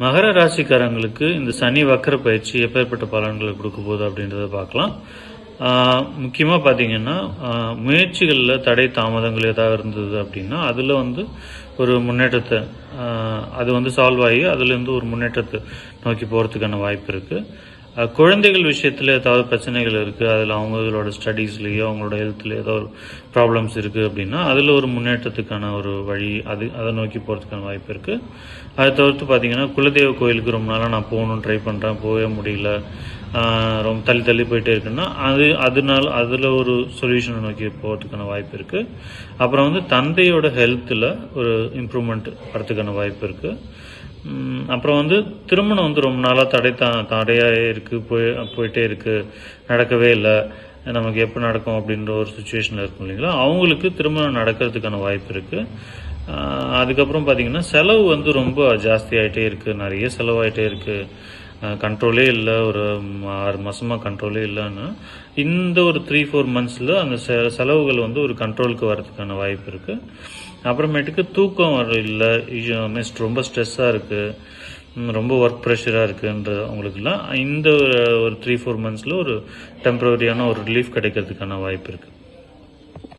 மகர ராசிக்காரங்களுக்கு இந்த சனி வக்கர பயிற்சி எப்பேற்பட்ட பலன்களை கொடுக்க போகுது அப்படின்றத பார்க்கலாம். முக்கியமாக பார்த்தீங்கன்னா, முயற்சிகளில் தடை தாமதங்கள் ஏதாவது இருந்தது அப்படின்னா அதில் ஒரு முன்னேற்றத்தை அது சால்வ் ஆகி அதுலேருந்து ஒரு முன்னேற்றத்தை நோக்கி போகிறதுக்கான வாய்ப்பு இருக்குது. குழந்தைகள் விஷயத்தில் ஏதாவது பிரச்சனைகள் இருக்குது, அதில் அவங்களோட ஸ்டடீஸ்லேயோ அவங்களோட ஹெல்த்லேயோ ஏதோ ஒரு ப்ராப்ளம்ஸ் இருக்குது அப்படின்னா அதில் ஒரு முன்னேற்றத்துக்கான ஒரு வழி அதை நோக்கி போகிறதுக்கான வாய்ப்பு இருக்குது. அதை தவிர்த்து பார்த்திங்கன்னா, குலதெய்வ கோயிலுக்கு ரொம்ப நாளாக நான் போகணுன்னு ட்ரை பண்ணுறேன், போகவே முடியல, ரொம்ப தள்ளி போயிட்டே இருக்குன்னா அதனால அதில் ஒரு சொல்யூஷனை நோக்கி போகிறதுக்கான வாய்ப்பு இருக்குது. அப்புறம் தந்தையோட ஹெல்த்தில் ஒரு இம்ப்ரூவ்மெண்ட் வரதுக்கான வாய்ப்பு இருக்குது. அப்புறம் திருமணம் ரொம்ப நாளாக தடையாக இருக்குது, போயிட்டே இருக்குது, நடக்கவே இல்லை, நமக்கு எப்போ நடக்கும் அப்படின்ற ஒரு சுச்சுவேஷனில் இருக்கும் இல்லைங்களா, அவங்களுக்கு திருமணம் நடக்கிறதுக்கான வாய்ப்பு இருக்குது. அதுக்கப்புறம் பார்த்திங்கன்னா, செலவு ரொம்ப ஜாஸ்தியாகிட்டே இருக்குது, நிறைய செலவாகிட்டே இருக்குது, கண்ட்ரோலே இல்லை, ஒரு 6 மாதமாக கண்ட்ரோலே இல்லைன்னா இந்த ஒரு 3-4 மந்த்ஸில் அந்த செலவுகள் ஒரு கண்ட்ரோலுக்கு வரதுக்கான வாய்ப்பு இருக்குது. அப்புறமேட்டுக்கு தூக்கம் இல்லை, ரொம்ப ஸ்ட்ரெஸ்ஸாக இருக்குது, ரொம்ப ஒர்க் ப்ரெஷராக இருக்குன்ற அவங்களுக்குலாம் இந்த ஒரு 3-4 மந்த்ஸில் ஒரு டெம்பரரியான ஒரு ரிலீஃப் கிடைக்கிறதுக்கான வாய்ப்பு இருக்குது.